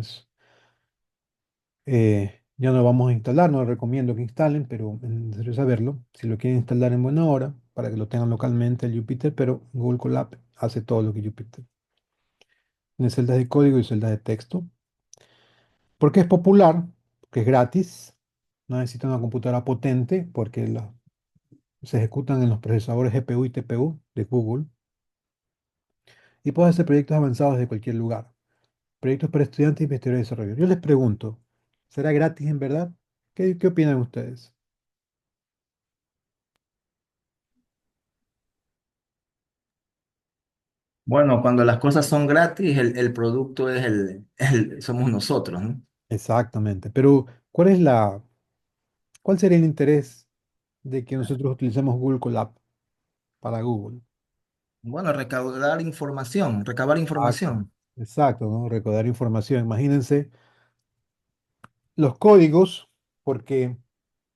Ya no lo vamos a instalar, no les recomiendo que instalen, pero es necesario saberlo. Si lo quieren instalar en buena hora, para que lo tengan localmente el Jupyter, pero Google Colab hace todo lo que Jupyter. Tiene celdas de código y celdas de texto. ¿Por qué es popular? Porque es gratis. No necesita una computadora potente, porque se ejecutan en los procesadores GPU y TPU de Google. Y puede hacer proyectos avanzados de cualquier lugar. Proyectos para estudiantes y investigadores de desarrollo. Yo les pregunto, ¿será gratis en verdad? ¿Qué opinan ustedes? Bueno, cuando las cosas son gratis, el producto es somos nosotros, ¿no? Exactamente. Pero, cuál sería el interés de que nosotros utilicemos Google Colab para Google? Bueno, recabar Exacto. información. Exacto, ¿no? Recordar información. Imagínense los códigos, porque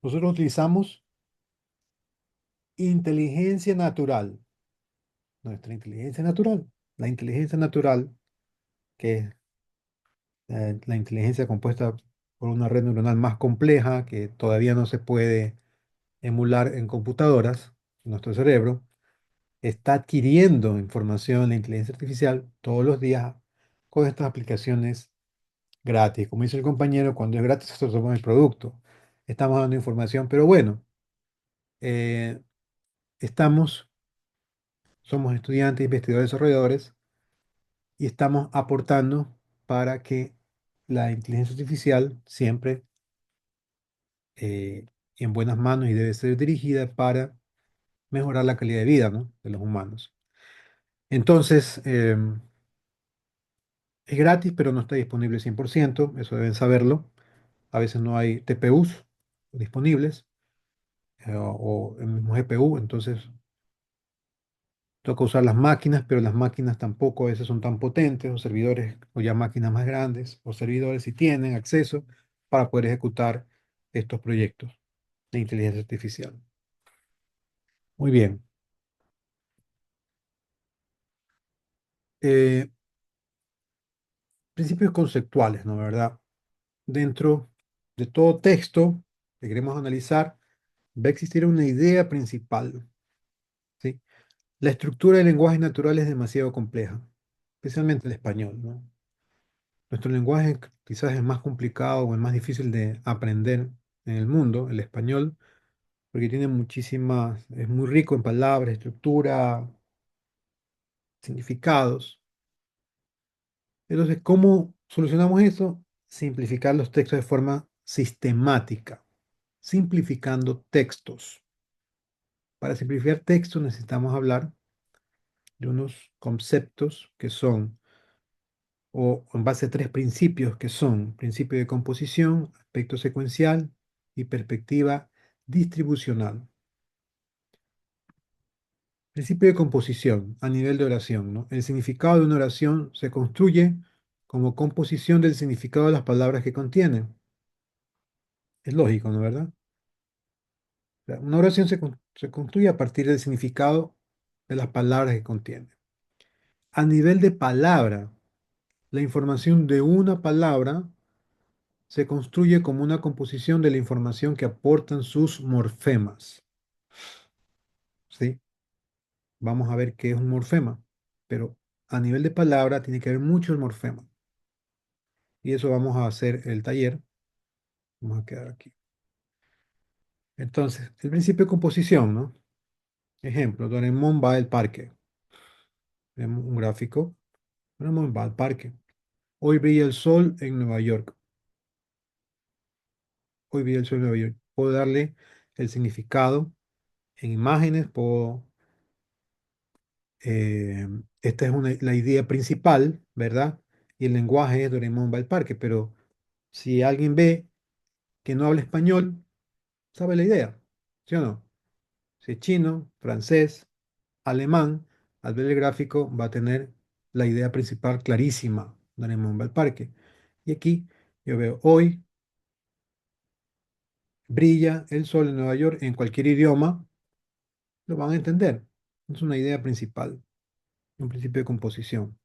nosotros utilizamos inteligencia natural, nuestra inteligencia natural. La inteligencia natural, que es la inteligencia compuesta por una red neuronal más compleja que todavía no se puede emular en computadoras, nuestro cerebro, está adquiriendo información en la inteligencia artificial todos los días con estas aplicaciones gratis. Como dice el compañero, cuando es gratis, nosotros somos el producto. Estamos dando información, pero bueno, eh, estamos, somos estudiantes, investigadores, desarrolladores y estamos aportando para que la inteligencia artificial siempre en buenas manos y debe ser dirigida para mejorar la calidad de vida, ¿no?, de los humanos. Entonces, es gratis, pero no está disponible 100%, eso deben saberlo. A veces no hay TPUs disponibles o el mismo GPU, entonces toca usar las máquinas, pero las máquinas tampoco a veces son tan potentes, o servidores, o ya máquinas más grandes, o servidores si tienen acceso para poder ejecutar estos proyectos de inteligencia artificial. Muy bien. Eh, Principios conceptuales, ¿no? ¿Verdad? Dentro de todo texto que queremos analizar, va a existir una idea principal, ¿sí? La estructura del lenguaje natural es demasiado compleja, especialmente el español, ¿no? Nuestro lenguaje quizás es más complicado o el más difícil de aprender en el mundo, el español, porque tiene muchísimas, es muy rico en palabras, estructura, significados. Entonces, ¿cómo solucionamos eso? Simplificar los textos de forma sistemática, simplificando textos. Para simplificar textos necesitamos hablar de unos conceptos que son, o en base a tres principios que son principio de composición, aspecto secuencial y perspectiva distribucional. Principio de composición a nivel de oración, ¿no? El significado de una oración se construye como composición del significado de las palabras que contiene. Es lógico, ¿no? ¿Verdad? O sea, una oración se construye a partir del significado de las palabras que contiene. A nivel de palabra, la información de una palabra se construye como una composición de la información que aportan sus morfemas. ¿Sí? Vamos a ver qué es un morfema, pero a nivel de palabra tiene que haber muchos morfemas. Y eso vamos a hacer el taller. Vamos a quedar aquí. Entonces, el principio de composición, ¿no? Ejemplo, Doraemon va al parque. Vemos un gráfico. Doraemon va al parque. Hoy brilla el sol en Nueva York. Hoy brilla el sol en Nueva York. Puedo darle el significado en imágenes, puedo esta es la idea principal, ¿verdad? Y el lenguaje es Doraemon va al parque, pero si alguien ve que no habla español, sabe la idea, ¿sí o no? Si es chino, francés, alemán, al ver el gráfico va a tener la idea principal clarísima, Doraemon va al parque. Y aquí yo veo hoy brilla el sol en Nueva York en cualquier idioma, lo van a entender. Es una idea principal, un principio de composición.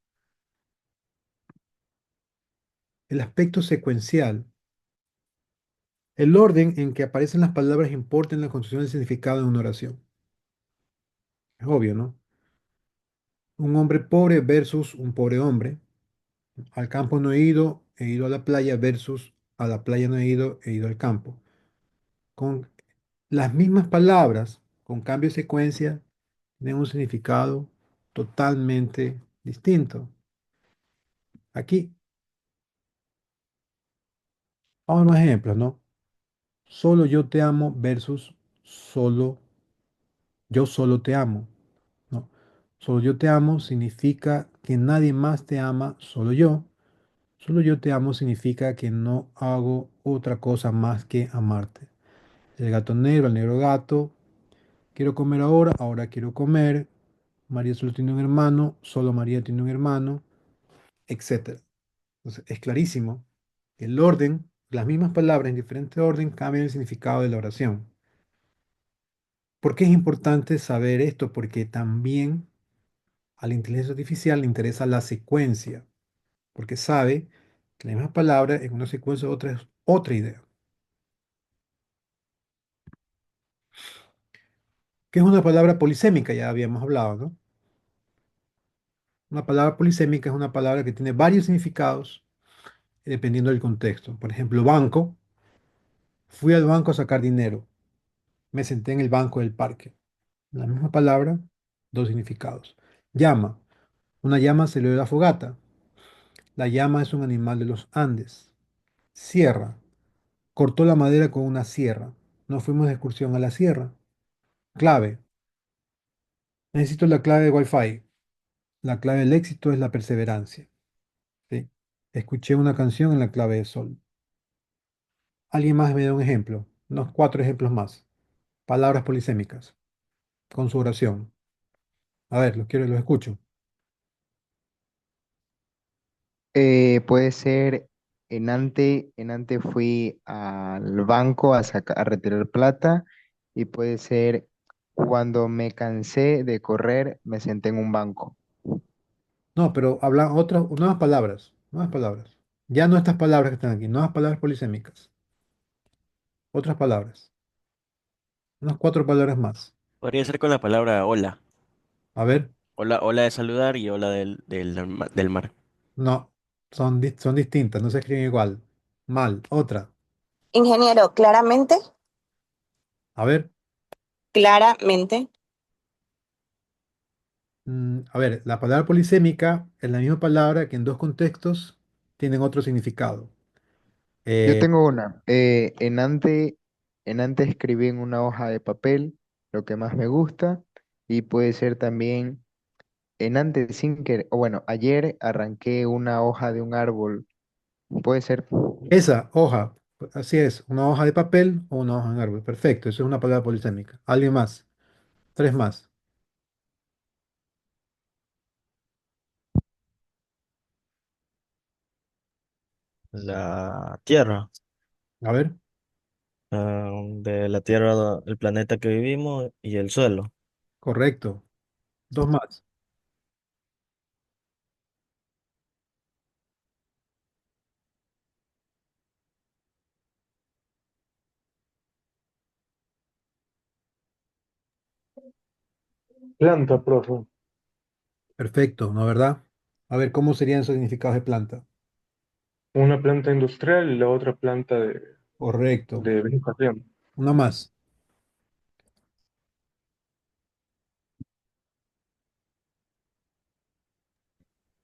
El aspecto secuencial. El orden en que aparecen las palabras importa en la construcción del significado de una oración. Es obvio, ¿no? Un hombre pobre versus un pobre hombre. Al campo no he ido a la playa versus a la playa no he ido al campo. Con las mismas palabras, con cambio de secuencia, tienen un significado totalmente distinto. Aquí, vamos a unos ejemplos, ¿no? Solo yo te amo versus solo yo solo te amo. No. Solo yo te amo significa que nadie más te ama, solo yo. Solo yo te amo significa que no hago otra cosa más que amarte. El gato negro, el negro gato. Quiero comer ahora, ahora quiero comer. María solo tiene un hermano, solo María tiene un hermano, etcétera. Entonces, es clarísimo que el orden, las mismas palabras en diferente orden cambian el significado de la oración. ¿Por qué es importante saber esto? Porque también a la inteligencia artificial le interesa la secuencia, porque sabe que la misma palabra en una secuencia otra es otra idea. ¿Qué es una palabra polisémica? Ya habíamos hablado, ¿no? Una palabra polisémica es una palabra que tiene varios significados dependiendo del contexto. Por ejemplo, banco, fui al banco a sacar dinero. Me senté en el banco del parque. La misma palabra, dos significados. Llama. Una llama se le da la fogata. La llama es un animal de los Andes. Sierra. Cortó la madera con una sierra. Nos fuimos de excursión a la sierra. Clave. Necesito la clave de Wi-Fi. La clave del éxito es la perseverancia. ¿Sí? Escuché una canción en la clave de sol. Alguien más me da un ejemplo. Unos cuatro ejemplos más. Palabras polisémicas. Con su oración. A ver, los quiero y los escucho. Puede ser, en ante fui al banco a retirar plata y puede ser, cuando me cansé de correr, me senté en un banco. No, pero habla otras, nuevas palabras. Nuevas palabras. Ya no estas palabras que están aquí. Nuevas palabras polisémicas. Otras palabras. Unas cuatro palabras más. Podría ser con la palabra hola. A ver. Hola, hola de saludar y hola del mar. No. Son distintas. No se escriben igual. Mal. Otra. Ingeniero, claramente, A ver. claramente. A ver. La palabra polisémica es la misma palabra que en dos contextos tienen otro significado. Yo Eh, tengo una. En ante escribí en una hoja de papel lo que más me gusta y puede ser también, en ante sin querer, o bueno, ayer arranqué una hoja de un árbol. Puede ser. esa hoja. Así es. Una hoja de papel o una hoja en árbol. Perfecto. Eso es una palabra polisémica. ¿Alguien más? Tres más. La Tierra. A ver. De la Tierra, el planeta que vivimos y el suelo. Correcto. Dos más. Planta, profe. Perfecto, ¿no verdad? A ver, ¿cómo serían esos significados de planta? Una planta industrial y la otra planta Correcto. de vegetación. Una más.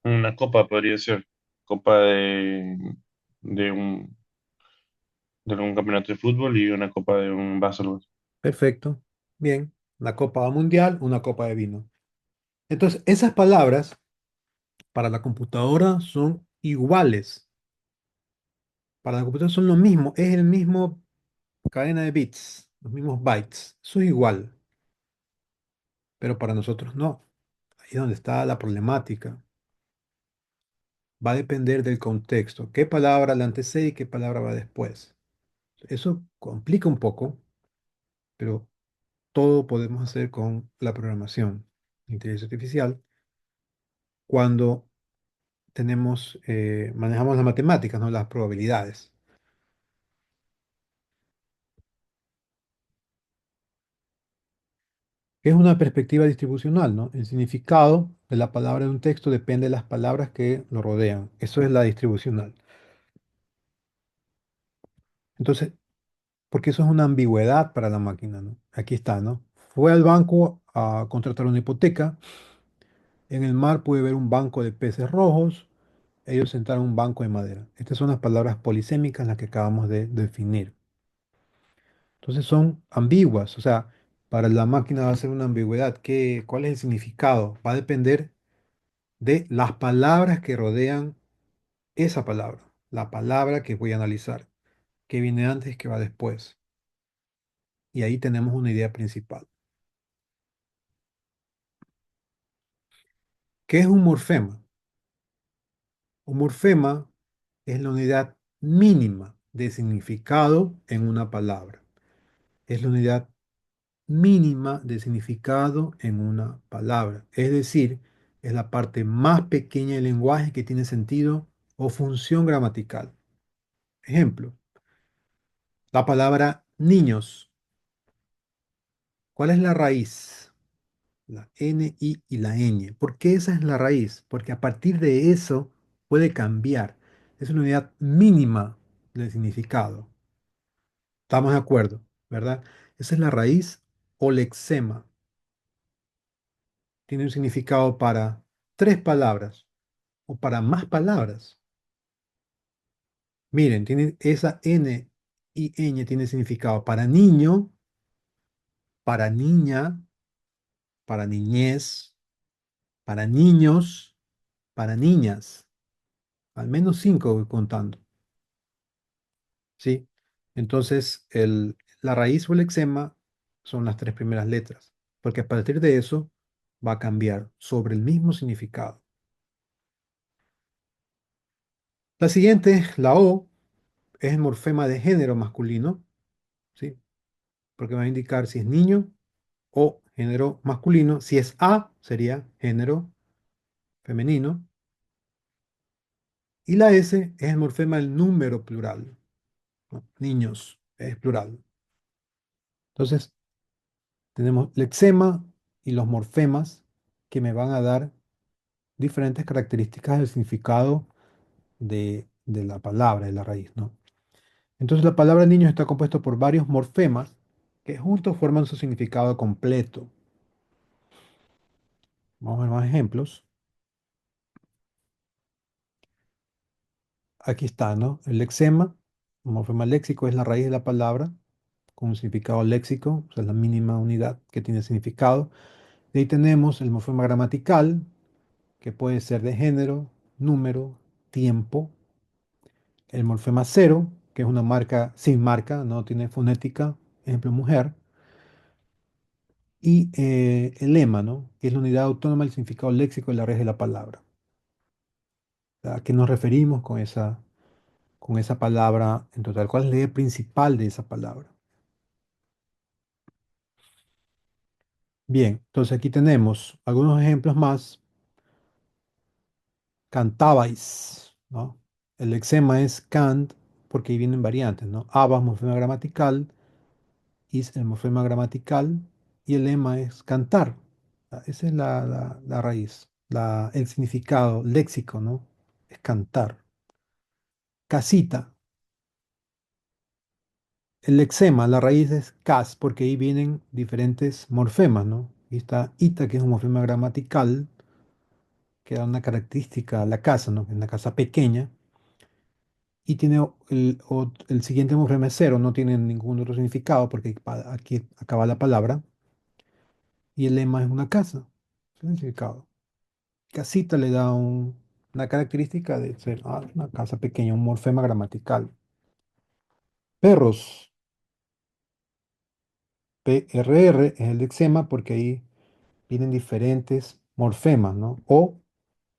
Una copa podría ser. Copa de un, de un campeonato de fútbol y una copa de un vaso. Perfecto. Bien. Una copa mundial, una copa de vino. Entonces, esas palabras para la computadora son iguales. Para la computadora son lo mismo. Es el mismo cadena de bits, los mismos bytes. Eso es igual. Pero para nosotros no. Ahí es donde está la problemática. Va a depender del contexto. ¿Qué palabra la antecede y qué palabra va después? Eso complica un poco, pero todo podemos hacer con la programación, inteligencia artificial, cuando manejamos las matemáticas, no las probabilidades, que es una perspectiva distribucional, ¿no? El significado de la palabra de un texto depende de las palabras que lo rodean. Eso es la distribucional. Entonces, porque eso es una ambigüedad para la máquina, ¿no? Aquí está, ¿no? Fue al banco a contratar una hipoteca. En el mar puede ver un banco de peces rojos. Ellos sentaron un banco de madera. Estas son las palabras polisémicas las que acabamos de definir. Entonces son ambiguas, o sea, para la máquina va a ser una ambigüedad. ¿Cuál es el significado? Va a depender de las palabras que rodean esa palabra, la palabra que voy a analizar, qué viene antes, qué va después. Y ahí tenemos una idea principal. ¿Qué es un morfema? Un morfema es la unidad mínima de significado en una palabra. Es la unidad mínima de significado en una palabra. Es decir, es la parte más pequeña del lenguaje que tiene sentido o función gramatical. Ejemplo, la palabra niños. ¿Cuál es la raíz? La N, I y la ñ. ¿Por qué esa es la raíz? Porque a partir de eso puede cambiar. Es una unidad mínima del significado. ¿Estamos de acuerdo? ¿verdad? Esa es la raíz o lexema. Tiene un significado para tres palabras o para más palabras. Miren, tiene esa N y ñ tiene significado para niño, para niña, para niñez, para niños, para niñas. Al menos cinco voy contando, ¿sí? Entonces, la raíz o el lexema son las tres primeras letras, porque a partir de eso va a cambiar sobre el mismo significado. La siguiente, la O, es el morfema de género masculino, ¿sí? Porque va a indicar si es niño o género masculino. Si es A, sería género femenino. Y la S es el morfema del número plural, ¿no? Niños es plural. Entonces, tenemos lexema y los morfemas que me van a dar diferentes características del significado de la palabra, de la raíz, ¿no? Entonces, la palabra niño está compuesta por varios morfemas que juntos forman su significado completo. Vamos a ver más ejemplos. Aquí está, ¿no? El lexema, un morfema léxico es la raíz de la palabra con un significado léxico, o sea, la mínima unidad que tiene significado. De ahí tenemos el morfema gramatical, que puede ser de género, número, tiempo. El morfema cero, que es una marca sin marca, no tiene fonética, ejemplo, mujer. Y el lema, ¿no? Que es la unidad autónoma del significado léxico de la raíz de la palabra. ¿A qué nos referimos con esa palabra en total? ¿Cuál es la idea principal de esa palabra? Bien, entonces aquí tenemos algunos ejemplos más. Cantabais, ¿no? El lexema es cant porque ahí vienen variantes, ¿no? Abas, morfema gramatical, is el morfema gramatical y el lema es cantar. Esa es la raíz, el significado léxico, ¿no? Es cantar. Casita, el lexema, la raíz es cas porque ahí vienen diferentes morfemas, ¿no? Y está ita, que es un morfema gramatical, que da una característica a la casa, ¿no? Que es una casa pequeña. Y tiene el siguiente morfema es cero, no tiene ningún otro significado porque aquí acaba la palabra. Y el lema es una casa, significado. Casita le da una característica de ser una casa pequeña, un morfema gramatical. Perros, PRR es el lexema porque ahí vienen diferentes morfemas, ¿no? O,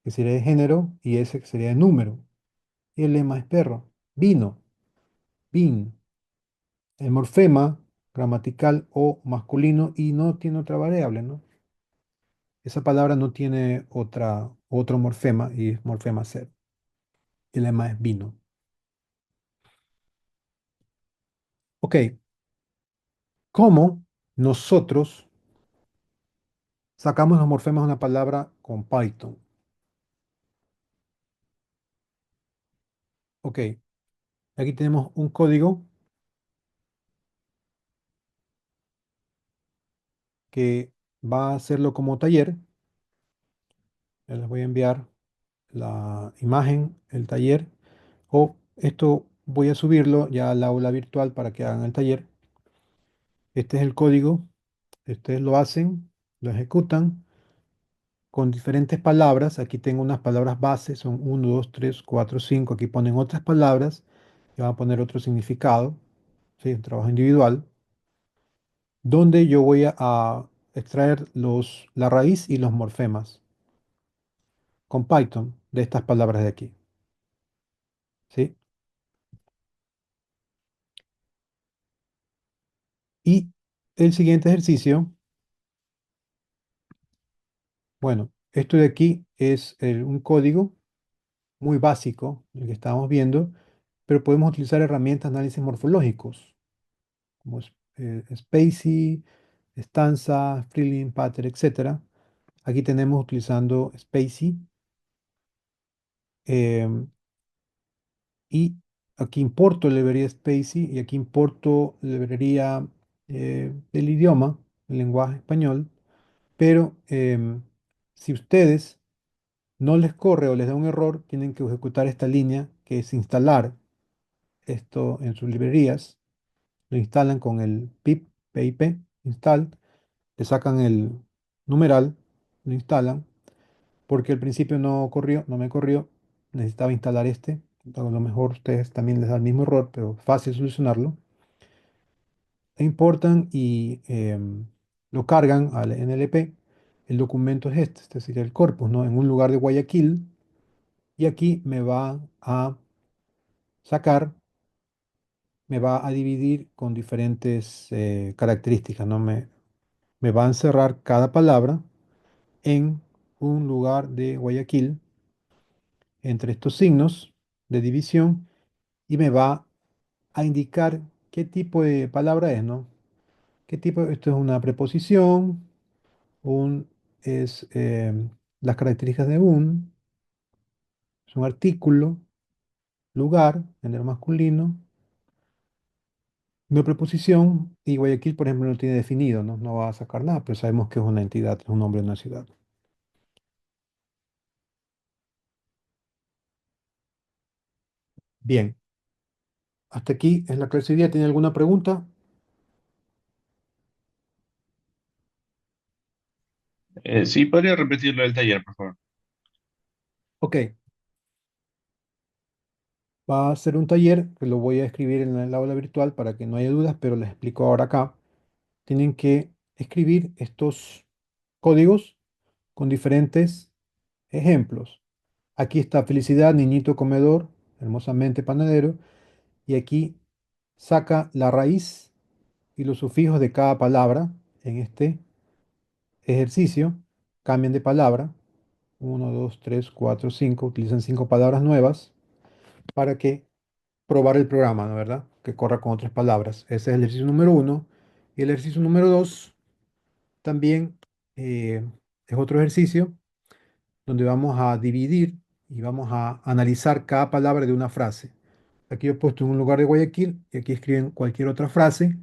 que sería de género, y S, que sería de número. Y el lema es perro. Vino, vin. El morfema gramatical o masculino y no tiene otra variable, ¿no? Esa palabra no tiene otro morfema y es morfema ser. El lema es vino. Ok, ¿cómo nosotros sacamos los morfemas de una palabra con Python? Ok, aquí tenemos un código que va a hacerlo como taller. Ya les voy a enviar la imagen, el taller, o esto voy a subirlo ya al aula virtual para que hagan el taller. Este es el código, ustedes lo hacen, lo ejecutan con diferentes palabras. Aquí tengo unas palabras base, son uno 2 3 4 5. Aquí ponen otras palabras y van a poner otro significado, ¿sí? Un trabajo individual, donde yo voy a extraer la raíz y los morfemas con Python de estas palabras de aquí, ¿sí? Y el siguiente ejercicio, bueno, esto de aquí es un código muy básico, el que estábamos viendo, pero podemos utilizar herramientas de análisis morfológicos, como Spacy, Stanza, Freeling, Pattern, etcétera. Aquí tenemos utilizando Spacy em, y aquí importo la librería Spacy y aquí importo la librería del idioma, el lenguaje español, pero si ustedes no les corre o les da un error, tienen que ejecutar esta línea que es instalar esto en sus librerías. Lo instalan con el pip install, le sacan el numeral, lo instalan, porque al principio no corrió, no me corrió, necesitaba instalar este. A lo mejor ustedes también les da el mismo error, pero fácil solucionarlo. E importan y lo cargan al NLP. El documento es este sería el corpus, ¿no? En un lugar de Guayaquil, y aquí me va a sacar, me va a dividir con diferentes características, ¿no? Me va a encerrar cada palabra en un lugar de Guayaquil entre estos signos de división y me va a indicar qué tipo de palabra es, ¿no? ¿Qué tipo? Esto es una preposición, un es las características de es un artículo, lugar, género masculino, una preposición, y Guayaquil, por ejemplo, no tiene definido, ¿no? No va a sacar nada, pero sabemos que es una entidad, es un nombre de una ciudad. Bien, hasta aquí es la clase de hoy día. ¿Tiene alguna pregunta? Sí, podría repetirlo del taller, por favor. Ok, va a ser un taller que lo voy a escribir en el aula virtual para que no haya dudas, pero les explico ahora acá. Tienen que escribir estos códigos con diferentes ejemplos. Aquí está felicidad, niñito comedor, hermosamente panadero, y aquí saca la raíz y los sufijos de cada palabra en este ejercicio. Cambian de palabra. Uno, 2, 3, 4, 5. Utilizan 5 palabras nuevas para que probar el programa, ¿no? ¿Verdad? Que corra con otras palabras. Ese es el ejercicio número uno. Y el ejercicio número 2 también es otro ejercicio donde vamos a dividir y vamos a analizar cada palabra de una frase. Aquí he puesto en un lugar de Guayaquil y aquí escriben cualquier otra frase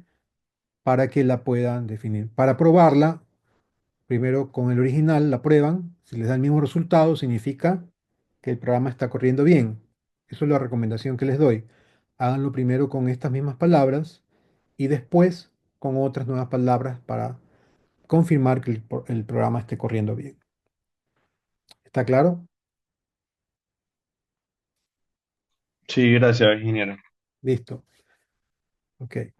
para que la puedan definir. Para probarla, primero con el original la prueban. Si les da el mismo resultado, significa que el programa está corriendo bien. Eso es la recomendación que les doy. Háganlo primero con estas mismas palabras y después con otras nuevas palabras para confirmar que el programa esté corriendo bien. ¿Está claro? Sí, gracias, ingeniero. Listo. Ok.